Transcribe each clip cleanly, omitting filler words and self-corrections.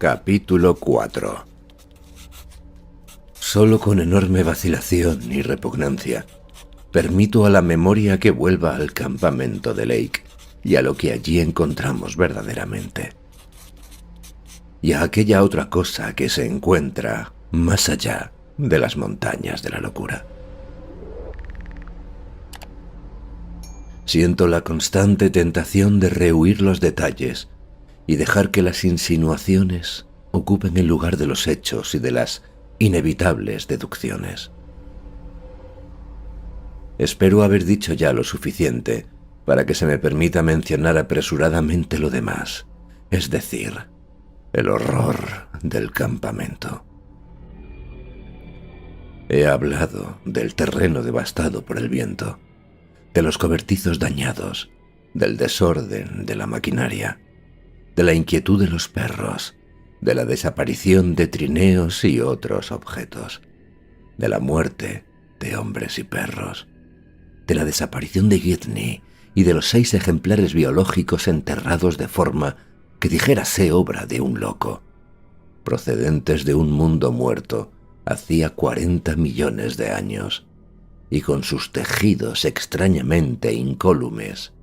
Capítulo 4. Solo con enorme vacilación y repugnancia permito a la memoria que vuelva al campamento de Lake y a lo que allí encontramos verdaderamente. Y a aquella otra cosa que se encuentra más allá de las montañas de la locura. Siento la constante tentación de rehuir los detalles y dejar que las insinuaciones ocupen el lugar de los hechos y de las inevitables deducciones. Espero haber dicho ya lo suficiente para que se me permita mencionar apresuradamente lo demás, es decir, el horror del campamento. He hablado del terreno devastado por el viento, de los cobertizos dañados, del desorden de la maquinaria, de la inquietud de los perros, de la desaparición de trineos y otros objetos, de la muerte de hombres y perros, de la desaparición de Gidney y de los 6 ejemplares biológicos enterrados de forma que dijérase obra de un loco, procedentes de un mundo muerto hacía 40 millones de años, y con sus tejidos extrañamente incólumes,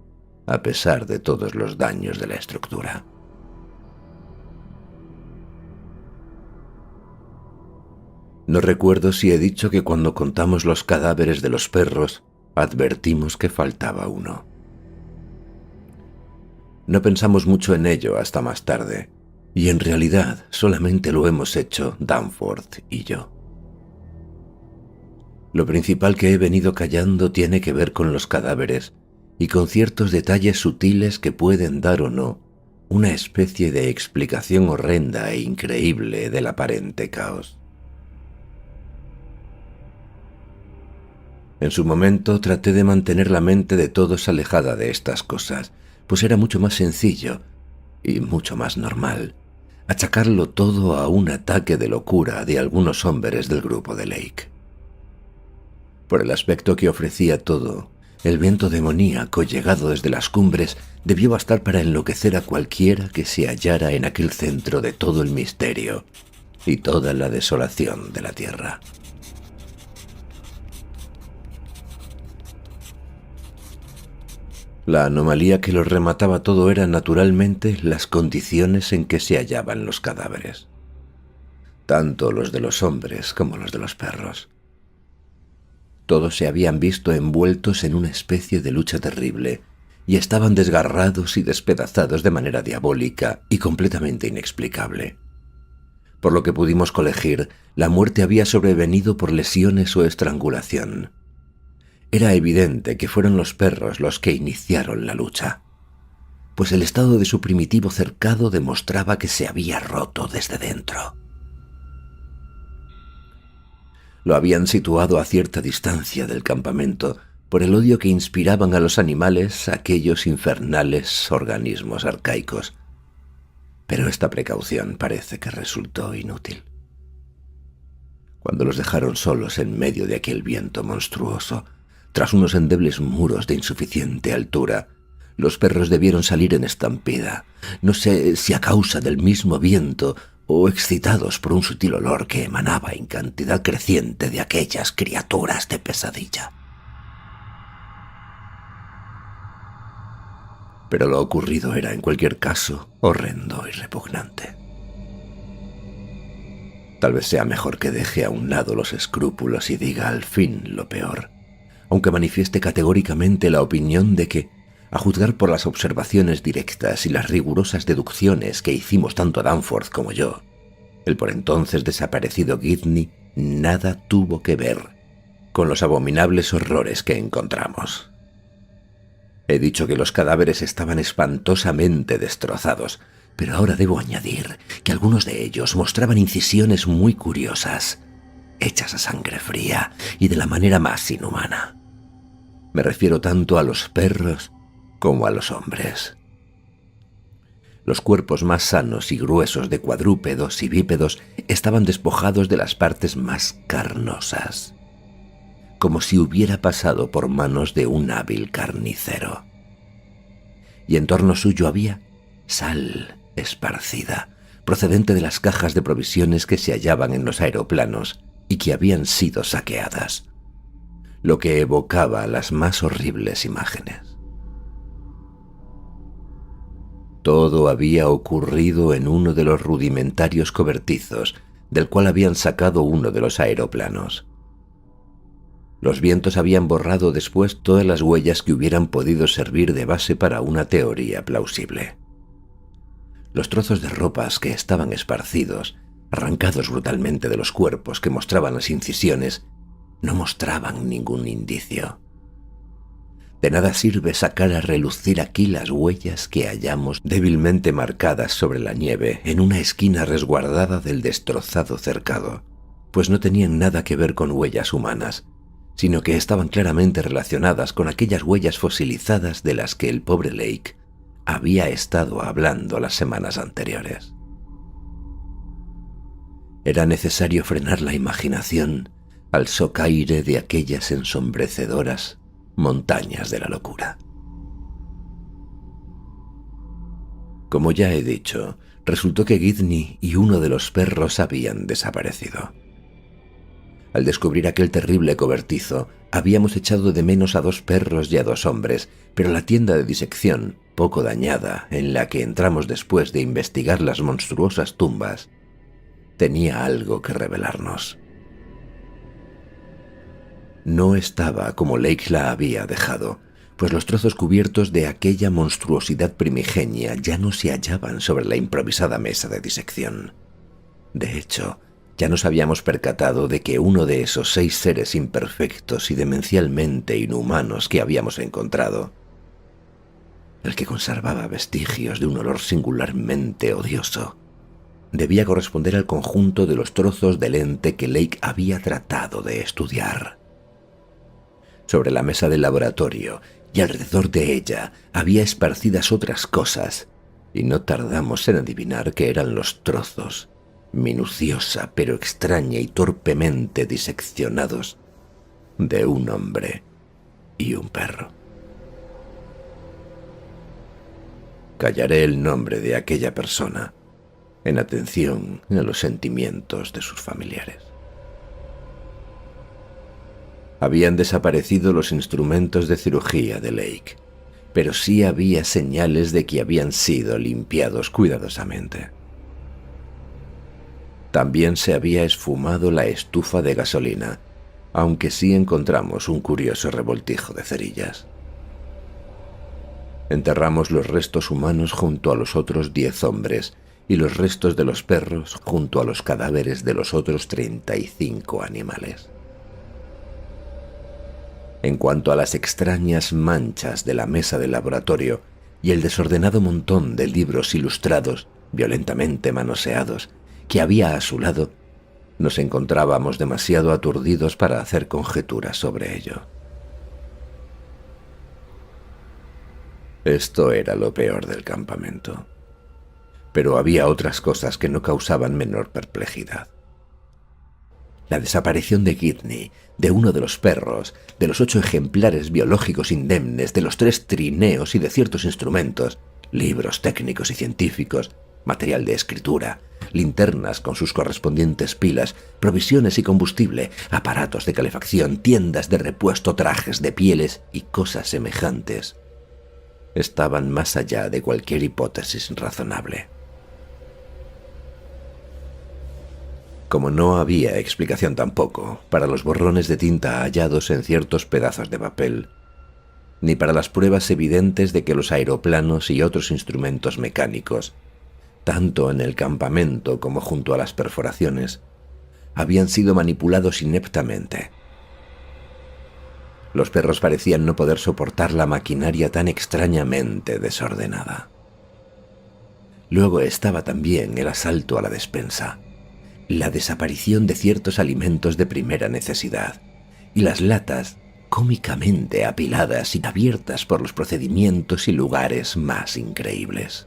a pesar de todos los daños de la estructura. No recuerdo si he dicho que cuando contamos los cadáveres de los perros, advertimos que faltaba uno. No pensamos mucho en ello hasta más tarde, y en realidad solamente lo hemos hecho Danforth y yo. Lo principal que he venido callando tiene que ver con los cadáveres y con ciertos detalles sutiles que pueden dar o no una especie de explicación horrenda e increíble del aparente caos. En su momento traté de mantener la mente de todos alejada de estas cosas, pues era mucho más sencillo y mucho más normal achacarlo todo a un ataque de locura de algunos hombres del grupo de Lake. Por el aspecto que ofrecía todo, el viento demoníaco llegado desde las cumbres debió bastar para enloquecer a cualquiera que se hallara en aquel centro de todo el misterio y toda la desolación de la tierra. La anomalía que lo remataba todo era naturalmente las condiciones en que se hallaban los cadáveres, tanto los de los hombres como los de los perros. Todos se habían visto envueltos en una especie de lucha terrible y estaban desgarrados y despedazados de manera diabólica y completamente inexplicable. Por lo que pudimos colegir, la muerte había sobrevenido por lesiones o estrangulación. Era evidente que fueron los perros los que iniciaron la lucha, pues el estado de su primitivo cercado demostraba que se había roto desde dentro. Lo habían situado a cierta distancia del campamento por el odio que inspiraban a los animales aquellos infernales organismos arcaicos. Pero esta precaución parece que resultó inútil. Cuando los dejaron solos en medio de aquel viento monstruoso, tras unos endebles muros de insuficiente altura, los perros debieron salir en estampida, no sé si a causa del mismo viento o excitados por un sutil olor que emanaba en cantidad creciente de aquellas criaturas de pesadilla. Pero lo ocurrido era, en cualquier caso, horrendo y repugnante. Tal vez sea mejor que deje a un lado los escrúpulos y diga al fin lo peor, aunque manifieste categóricamente la opinión de que, a juzgar por las observaciones directas y las rigurosas deducciones que hicimos tanto Danforth como yo, el por entonces desaparecido Gidney nada tuvo que ver con los abominables horrores que encontramos. He dicho que los cadáveres estaban espantosamente destrozados, pero ahora debo añadir que algunos de ellos mostraban incisiones muy curiosas, hechas a sangre fría y de la manera más inhumana. Me refiero tanto a los perros como a los hombres. Los cuerpos más sanos y gruesos de cuadrúpedos y bípedos estaban despojados de las partes más carnosas, como si hubiera pasado por manos de un hábil carnicero. Y en torno suyo había sal esparcida, procedente de las cajas de provisiones que se hallaban en los aeroplanos y que habían sido saqueadas, lo que evocaba las más horribles imágenes. Todo había ocurrido en uno de los rudimentarios cobertizos del cual habían sacado uno de los aeroplanos. Los vientos habían borrado después todas las huellas que hubieran podido servir de base para una teoría plausible. Los trozos de ropas que estaban esparcidos, arrancados brutalmente de los cuerpos que mostraban las incisiones, no mostraban ningún indicio. De nada sirve sacar a relucir aquí las huellas que hallamos débilmente marcadas sobre la nieve en una esquina resguardada del destrozado cercado, pues no tenían nada que ver con huellas humanas, sino que estaban claramente relacionadas con aquellas huellas fosilizadas de las que el pobre Lake había estado hablando las semanas anteriores. Era necesario frenar la imaginación al socaire de aquellas ensombrecedoras montañas de la locura. Como ya he dicho, resultó que Gidney y uno de los perros habían desaparecido. Al descubrir aquel terrible cobertizo, habíamos echado de menos a 2 perros y a 2 hombres, pero la tienda de disección, poco dañada, en la que entramos después de investigar las monstruosas tumbas, tenía algo que revelarnos. No estaba como Lake la había dejado, pues los trozos cubiertos de aquella monstruosidad primigenia ya no se hallaban sobre la improvisada mesa de disección. De hecho, ya nos habíamos percatado de que uno de esos 6 seres imperfectos y demencialmente inhumanos que habíamos encontrado, el que conservaba vestigios de un olor singularmente odioso, debía corresponder al conjunto de los trozos del ente que Lake había tratado de estudiar. Sobre la mesa del laboratorio y alrededor de ella había esparcidas otras cosas, y no tardamos en adivinar que eran los trozos, minuciosa pero extraña y torpemente diseccionados, de un hombre y un perro. Callaré el nombre de aquella persona, en atención a los sentimientos de sus familiares. Habían desaparecido los instrumentos de cirugía de Lake, pero sí había señales de que habían sido limpiados cuidadosamente. También se había esfumado la estufa de gasolina, aunque sí encontramos un curioso revoltijo de cerillas. Enterramos los restos humanos junto a los otros 10 hombres y los restos de los perros junto a los cadáveres de los otros 35 animales. En cuanto a las extrañas manchas de la mesa del laboratorio y el desordenado montón de libros ilustrados, violentamente manoseados, que había a su lado, nos encontrábamos demasiado aturdidos para hacer conjeturas sobre ello. Esto era lo peor del campamento. Pero había otras cosas que no causaban menor perplejidad. La desaparición de Gidney, de uno de los perros, de los 8 ejemplares biológicos indemnes, de los 3 trineos y de ciertos instrumentos, libros técnicos y científicos, material de escritura, linternas con sus correspondientes pilas, provisiones y combustible, aparatos de calefacción, tiendas de repuesto, trajes de pieles y cosas semejantes, estaban más allá de cualquier hipótesis razonable. Como no había explicación tampoco para los borrones de tinta hallados en ciertos pedazos de papel, ni para las pruebas evidentes de que los aeroplanos y otros instrumentos mecánicos, tanto en el campamento como junto a las perforaciones, habían sido manipulados ineptamente. Los perros parecían no poder soportar la maquinaria tan extrañamente desordenada. Luego estaba también el asalto a la despensa, la desaparición de ciertos alimentos de primera necesidad y las latas cómicamente apiladas y abiertas por los procedimientos y lugares más increíbles.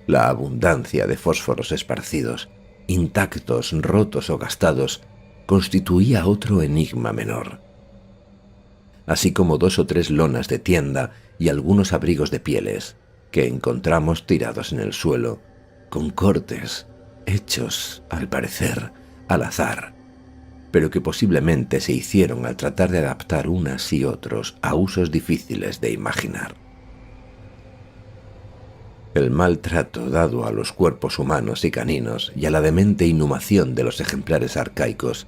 La abundancia de fósforos esparcidos, intactos, rotos o gastados, constituía otro enigma menor, así como 2 o 3 lonas de tienda y algunos abrigos de pieles que encontramos tirados en el suelo con cortes, hechos, al parecer, al azar, pero que posiblemente se hicieron al tratar de adaptar unas y otros a usos difíciles de imaginar. El maltrato dado a los cuerpos humanos y caninos y a la demente inhumación de los ejemplares arcaicos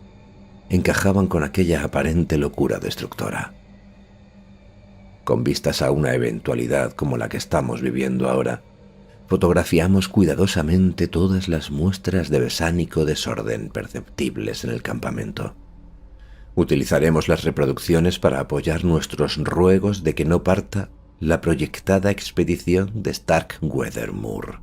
encajaban con aquella aparente locura destructora. Con vistas a una eventualidad como la que estamos viviendo ahora, fotografiamos cuidadosamente todas las muestras de besánico desorden perceptibles en el campamento. Utilizaremos las reproducciones para apoyar nuestros ruegos de que no parta la proyectada expedición de Starkweather Moor.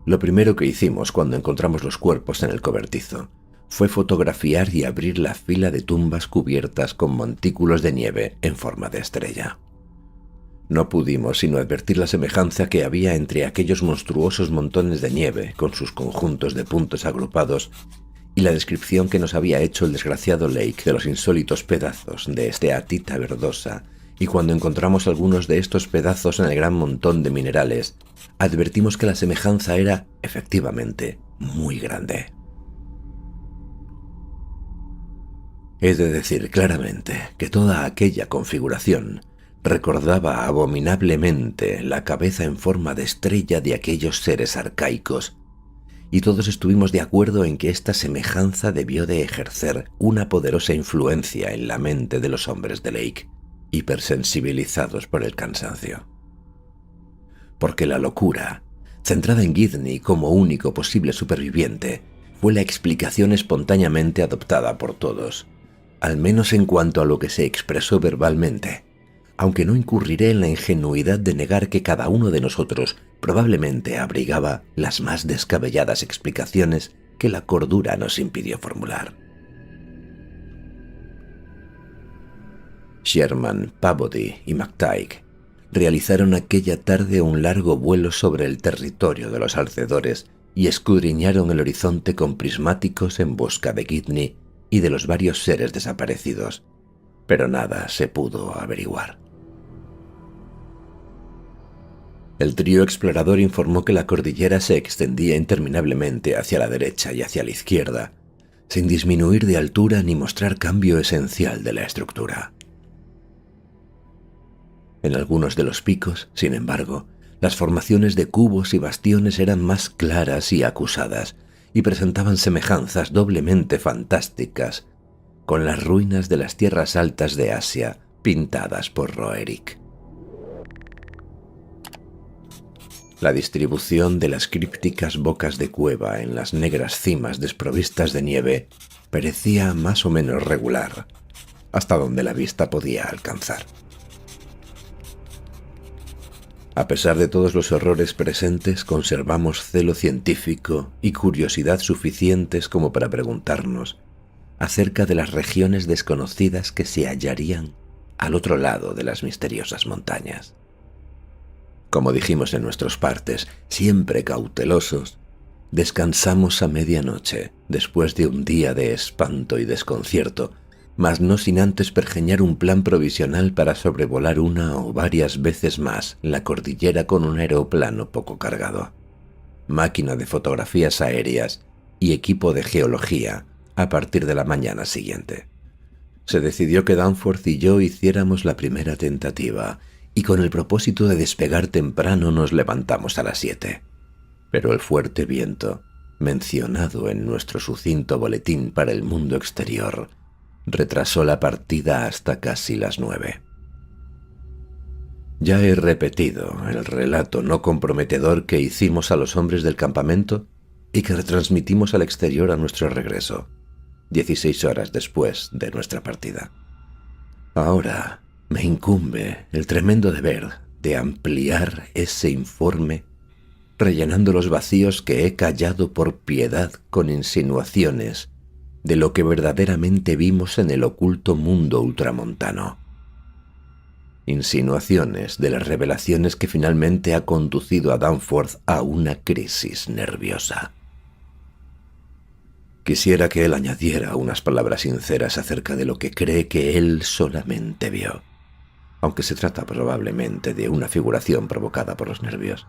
Lo primero que hicimos cuando encontramos los cuerpos en el cobertizo fue fotografiar y abrir la fila de tumbas cubiertas con montículos de nieve en forma de estrella. No pudimos sino advertir la semejanza que había entre aquellos monstruosos montones de nieve con sus conjuntos de puntos agrupados y la descripción que nos había hecho el desgraciado Lake de los insólitos pedazos de esteatita verdosa, y cuando encontramos algunos de estos pedazos en el gran montón de minerales, advertimos que la semejanza era, efectivamente, muy grande. He de decir claramente que toda aquella configuración recordaba abominablemente la cabeza en forma de estrella de aquellos seres arcaicos, y todos estuvimos de acuerdo en que esta semejanza debió de ejercer una poderosa influencia en la mente de los hombres de Lake, hipersensibilizados por el cansancio. Porque la locura, centrada en Gidney como único posible superviviente, fue la explicación espontáneamente adoptada por todos, al menos en cuanto a lo que se expresó verbalmente, aunque no incurriré en la ingenuidad de negar que cada uno de nosotros probablemente abrigaba las más descabelladas explicaciones que la cordura nos impidió formular. Sherman, Peabody y McTighe realizaron aquella tarde un largo vuelo sobre el territorio de los alcedores y escudriñaron el horizonte con prismáticos en busca de Gidney y de los varios seres desaparecidos, pero nada se pudo averiguar. El trío explorador informó que la cordillera se extendía interminablemente hacia la derecha y hacia la izquierda, sin disminuir de altura ni mostrar cambio esencial de la estructura. En algunos de los picos, sin embargo, las formaciones de cubos y bastiones eran más claras y acusadas, y presentaban semejanzas doblemente fantásticas con las ruinas de las tierras altas de Asia pintadas por Roerich. La distribución de las crípticas bocas de cueva en las negras cimas desprovistas de nieve parecía más o menos regular, hasta donde la vista podía alcanzar. A pesar de todos los horrores presentes, conservamos celo científico y curiosidad suficientes como para preguntarnos acerca de las regiones desconocidas que se hallarían al otro lado de las misteriosas montañas. Como dijimos en nuestros partes, siempre cautelosos, descansamos a medianoche después de un día de espanto y desconcierto, mas no sin antes pergeñar un plan provisional para sobrevolar una o varias veces más la cordillera con un aeroplano poco cargado, máquina de fotografías aéreas y equipo de geología a partir de la mañana siguiente. Se decidió que Danforth y yo hiciéramos la primera tentativa, y con el propósito de despegar temprano nos levantamos a las 7. Pero el fuerte viento, mencionado en nuestro sucinto boletín para el mundo exterior, retrasó la partida hasta casi las 9. Ya he repetido el relato no comprometedor que hicimos a los hombres del campamento y que retransmitimos al exterior a nuestro regreso, 16 horas después de nuestra partida. Ahora me incumbe el tremendo deber de ampliar ese informe, rellenando los vacíos que he callado por piedad con insinuaciones de lo que verdaderamente vimos en el oculto mundo ultramontano. Insinuaciones de las revelaciones que finalmente ha conducido a Danforth a una crisis nerviosa. Quisiera que él añadiera unas palabras sinceras acerca de lo que cree que él solamente vio, aunque se trata probablemente de una figuración provocada por los nervios.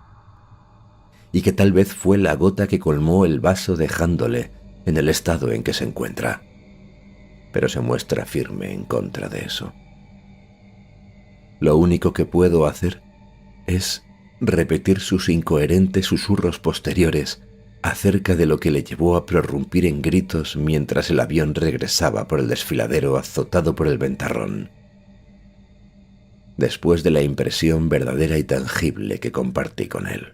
y que tal vez fue la gota que colmó el vaso dejándole en el estado en que se encuentra. Pero se muestra firme en contra de eso. Lo único que puedo hacer es repetir sus incoherentes susurros posteriores acerca de lo que le llevó a prorrumpir en gritos mientras el avión regresaba por el desfiladero azotado por el ventarrón. Después de la impresión verdadera y tangible que compartí con él.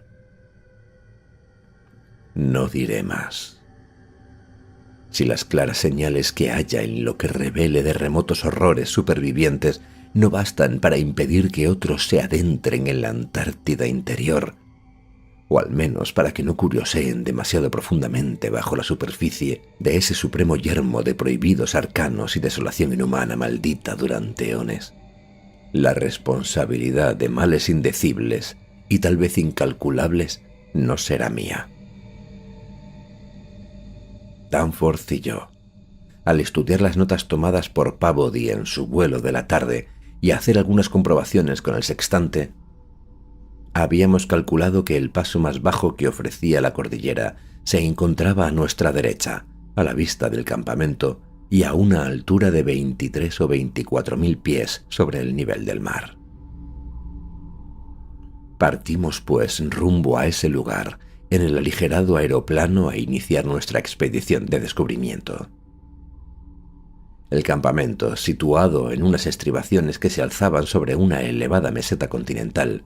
No diré más. Si las claras señales que haya en lo que revele de remotos horrores supervivientes no bastan para impedir que otros se adentren en la Antártida interior, o al menos para que no curioseen demasiado profundamente bajo la superficie de ese supremo yermo de prohibidos arcanos y desolación inhumana maldita durante eones, la responsabilidad de males indecibles y tal vez incalculables no será mía. Danforth y yo, al estudiar las notas tomadas por Peabody en su vuelo de la tarde y hacer algunas comprobaciones con el sextante, habíamos calculado que el paso más bajo que ofrecía la cordillera se encontraba a nuestra derecha, a la vista del campamento y a una altura de 23 o 24.000 pies sobre el nivel del mar. Partimos, pues, rumbo a ese lugar en el aligerado aeroplano a iniciar nuestra expedición de descubrimiento. El campamento, situado en unas estribaciones que se alzaban sobre una elevada meseta continental,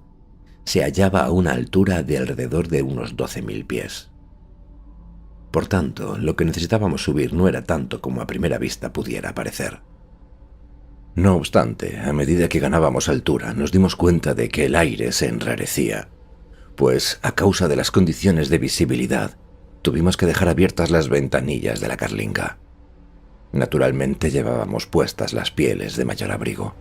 se hallaba a una altura de alrededor de unos 12.000 pies. Por tanto, lo que necesitábamos subir no era tanto como a primera vista pudiera parecer. No obstante, a medida que ganábamos altura, nos dimos cuenta de que el aire se enrarecía, pues, a causa de las condiciones de visibilidad, tuvimos que dejar abiertas las ventanillas de la carlinga. Naturalmente llevábamos puestas las pieles de mayor abrigo.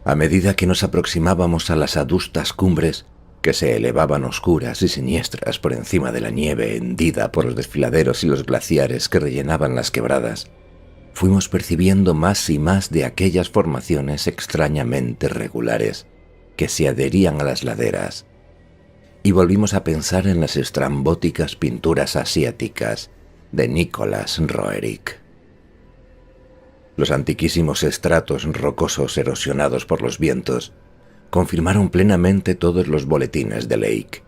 A medida que nos aproximábamos a las adustas cumbres, que se elevaban oscuras y siniestras por encima de la nieve hendida por los desfiladeros y los glaciares que rellenaban las quebradas, fuimos percibiendo más y más de aquellas formaciones extrañamente regulares que se adherían a las laderas, y volvimos a pensar en las estrambóticas pinturas asiáticas de Nicholas Roerich. Los antiquísimos estratos rocosos erosionados por los vientos confirmaron plenamente todos los boletines de Lake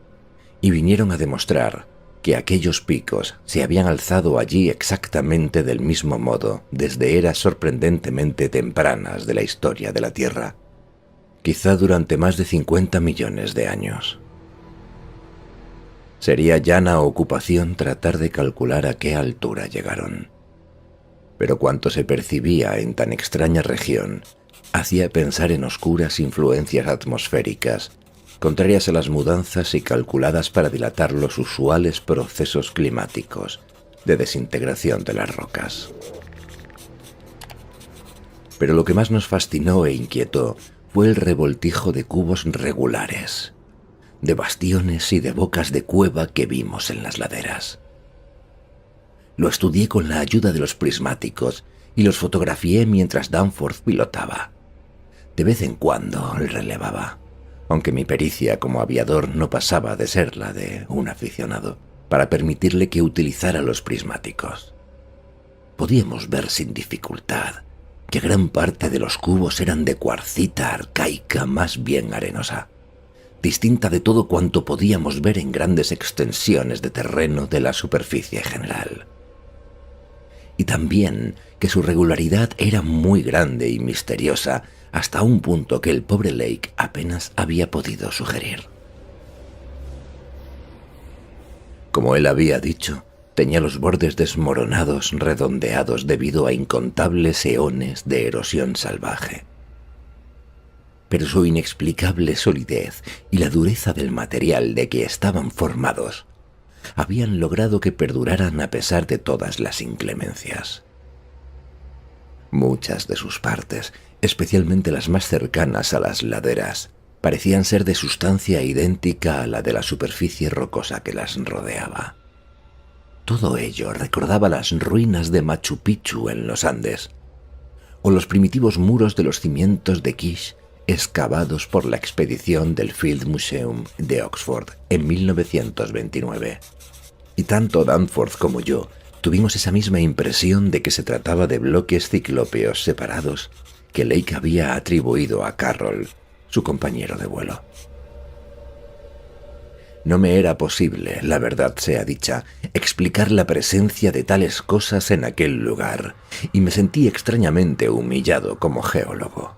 y vinieron a demostrar que aquellos picos se habían alzado allí exactamente del mismo modo desde eras sorprendentemente tempranas de la historia de la Tierra, quizá durante más de 50 millones de años. Sería llana ocupación tratar de calcular a qué altura llegaron. Pero cuanto se percibía en tan extraña región hacía pensar en oscuras influencias atmosféricas, contrarias a las mudanzas y calculadas para dilatar los usuales procesos climáticos de desintegración de las rocas. Pero lo que más nos fascinó e inquietó fue el revoltijo de cubos regulares, de bastiones y de bocas de cueva que vimos en las laderas. Lo estudié con la ayuda de los prismáticos y los fotografié mientras Danforth pilotaba. De vez en cuando relevaba, aunque mi pericia como aviador no pasaba de ser la de un aficionado, para permitirle que utilizara los prismáticos. Podíamos ver sin dificultad que gran parte de los cubos eran de cuarcita arcaica más bien arenosa, distinta de todo cuanto podíamos ver en grandes extensiones de terreno de la superficie general. Y también que su regularidad era muy grande y misteriosa, hasta un punto que el pobre Lake apenas había podido sugerir. Como él había dicho, tenía los bordes desmoronados, redondeados debido a incontables eones de erosión salvaje. Pero su inexplicable solidez y la dureza del material de que estaban formados habían logrado que perduraran a pesar de todas las inclemencias. Muchas de sus partes, especialmente las más cercanas a las laderas, parecían ser de sustancia idéntica a la de la superficie rocosa que las rodeaba. Todo ello recordaba las ruinas de Machu Picchu en los Andes, o los primitivos muros de los cimientos de Kish excavados por la expedición del Field Museum de Oxford en 1929. Y tanto Danforth como yo tuvimos esa misma impresión de que se trataba de bloques ciclópeos separados que Lake había atribuido a Carroll, su compañero de vuelo. No me era posible, la verdad sea dicha, explicar la presencia de tales cosas en aquel lugar, y me sentí extrañamente humillado como geólogo.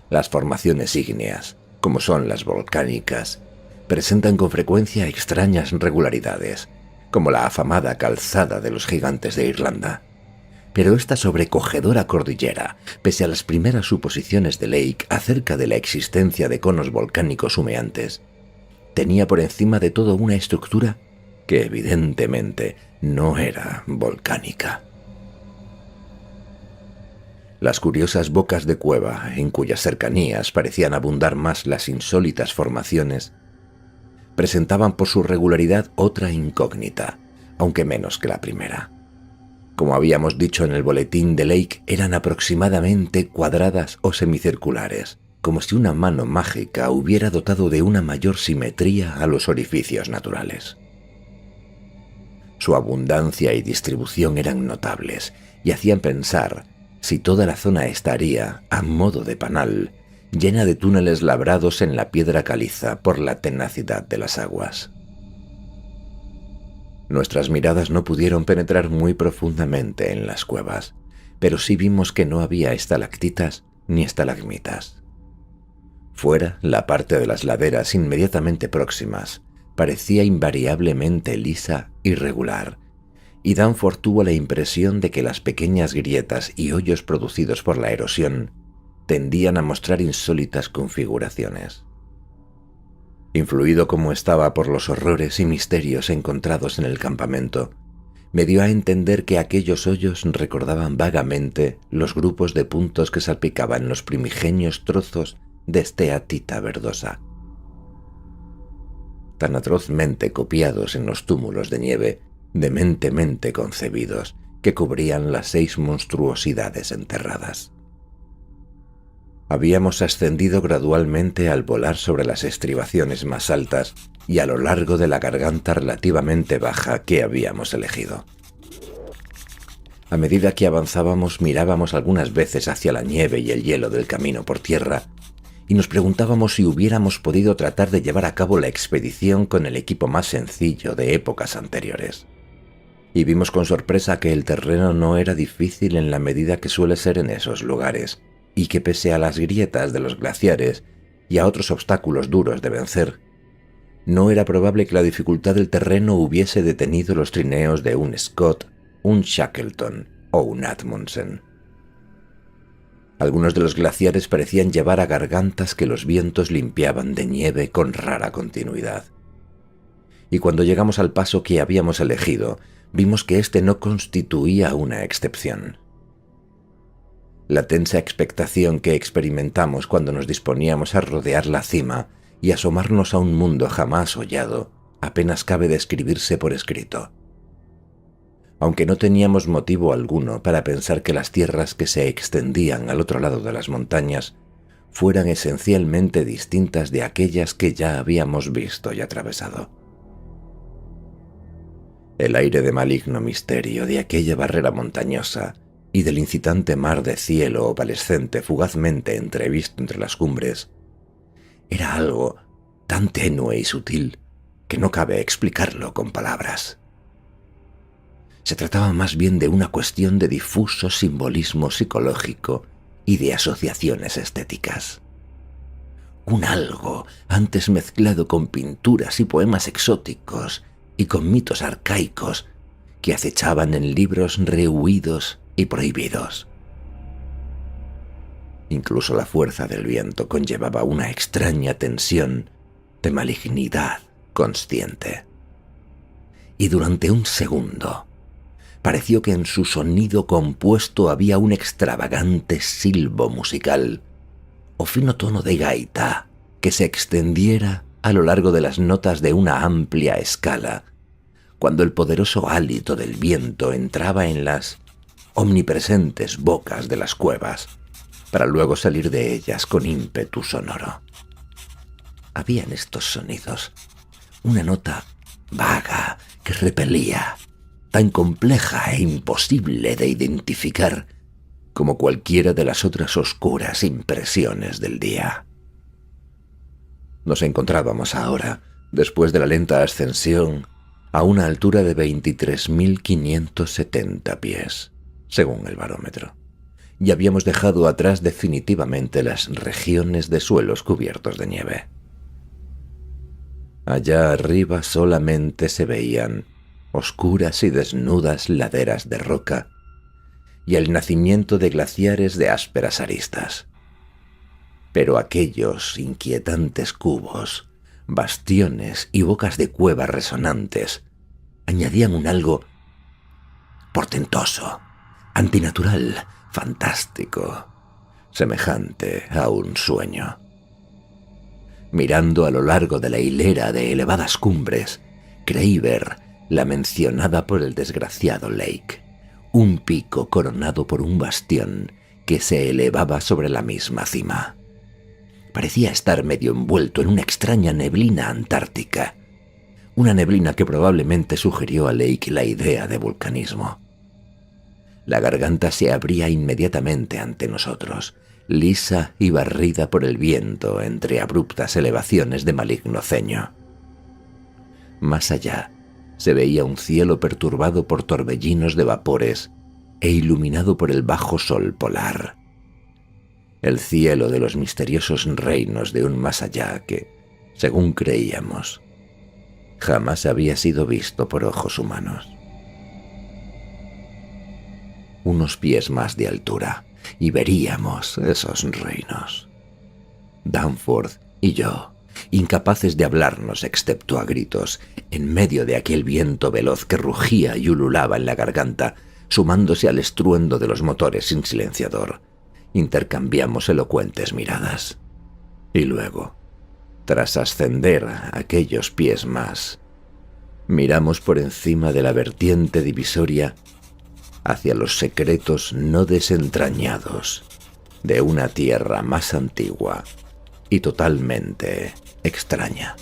Las formaciones ígneas, como son las volcánicas, presentan con frecuencia extrañas regularidades, como la afamada calzada de los gigantes de Irlanda. Pero esta sobrecogedora cordillera, pese a las primeras suposiciones de Lake acerca de la existencia de conos volcánicos humeantes, tenía por encima de todo una estructura que evidentemente no era volcánica. Las curiosas bocas de cueva, en cuyas cercanías parecían abundar más las insólitas formaciones, presentaban por su regularidad otra incógnita, aunque menos que la primera. Como habíamos dicho en el boletín de Lake, eran aproximadamente cuadradas o semicirculares, como si una mano mágica hubiera dotado de una mayor simetría a los orificios naturales. Su abundancia y distribución eran notables y hacían pensar si toda la zona estaría, a modo de panal, llena de túneles labrados en la piedra caliza por la tenacidad de las aguas. Nuestras miradas no pudieron penetrar muy profundamente en las cuevas, pero sí vimos que no había estalactitas ni estalagmitas. Fuera, la parte de las laderas inmediatamente próximas parecía invariablemente lisa y regular, y Danforth tuvo la impresión de que las pequeñas grietas y hoyos producidos por la erosión tendían a mostrar insólitas configuraciones. Influido como estaba por los horrores y misterios encontrados en el campamento, me dio a entender que aquellos hoyos recordaban vagamente los grupos de puntos que salpicaban los primigenios trozos de esteatita verdosa, tan atrozmente copiados en los túmulos de nieve, dementemente concebidos, que cubrían las 6 monstruosidades enterradas. Habíamos ascendido gradualmente al volar sobre las estribaciones más altas y a lo largo de la garganta relativamente baja que habíamos elegido. A medida que avanzábamos mirábamos algunas veces hacia la nieve y el hielo del camino por tierra y nos preguntábamos si hubiéramos podido tratar de llevar a cabo la expedición con el equipo más sencillo de épocas anteriores. Y vimos con sorpresa que el terreno no era difícil en la medida que suele ser en esos lugares, y que pese a las grietas de los glaciares y a otros obstáculos duros de vencer, no era probable que la dificultad del terreno hubiese detenido los trineos de un Scott, un Shackleton o un Amundsen. Algunos de los glaciares parecían llevar a gargantas que los vientos limpiaban de nieve con rara continuidad. Y cuando llegamos al paso que habíamos elegido, vimos que éste no constituía una excepción. La tensa expectación que experimentamos cuando nos disponíamos a rodear la cima y asomarnos a un mundo jamás hollado apenas cabe describirse por escrito. Aunque no teníamos motivo alguno para pensar que las tierras que se extendían al otro lado de las montañas fueran esencialmente distintas de aquellas que ya habíamos visto y atravesado. El aire de maligno misterio de aquella barrera montañosa y del incitante mar de cielo opalescente fugazmente entrevisto entre las cumbres era algo tan tenue y sutil que no cabe explicarlo con palabras. Se trataba más bien de una cuestión de difuso simbolismo psicológico y de asociaciones estéticas. Un algo antes mezclado con pinturas y poemas exóticos y con mitos arcaicos que acechaban en libros rehuidos y prohibidos. Incluso la fuerza del viento conllevaba una extraña tensión de malignidad consciente. Y durante un segundo pareció que en su sonido compuesto había un extravagante silbo musical o fino tono de gaita que se extendiera a lo largo de las notas de una amplia escala, cuando el poderoso hálito del viento entraba en las omnipresentes bocas de las cuevas, para luego salir de ellas con ímpetu sonoro. Había en estos sonidos una nota vaga que repelía, tan compleja e imposible de identificar como cualquiera de las otras oscuras impresiones del día. Nos encontrábamos ahora, después de la lenta ascensión, a una altura de 23.570 pies, según el barómetro, y habíamos dejado atrás definitivamente las regiones de suelos cubiertos de nieve. Allá arriba solamente se veían oscuras y desnudas laderas de roca y el nacimiento de glaciares de ásperas aristas. Pero aquellos inquietantes cubos, bastiones y bocas de cueva resonantes añadían un algo portentoso, antinatural, fantástico, semejante a un sueño. Mirando a lo largo de la hilera de elevadas cumbres, creí ver la mencionada por el desgraciado Lake, un pico coronado por un bastión que se elevaba sobre la misma cima. Parecía estar medio envuelto en una extraña neblina antártica, una neblina que probablemente sugirió a Lake la idea de vulcanismo. La garganta se abría inmediatamente ante nosotros, lisa y barrida por el viento entre abruptas elevaciones de maligno ceño. Más allá se veía un cielo perturbado por torbellinos de vapores e iluminado por el bajo sol polar. El cielo de los misteriosos reinos de un más allá que, según creíamos, jamás había sido visto por ojos humanos. Unos pies más de altura y veríamos esos reinos. Danforth y yo, incapaces de hablarnos excepto a gritos, en medio de aquel viento veloz que rugía y ululaba en la garganta, sumándose al estruendo de los motores sin silenciador, intercambiamos elocuentes miradas. Y luego, tras ascender aquellos pies más, miramos por encima de la vertiente divisoria hacia los secretos no desentrañados de una tierra más antigua y totalmente extraña.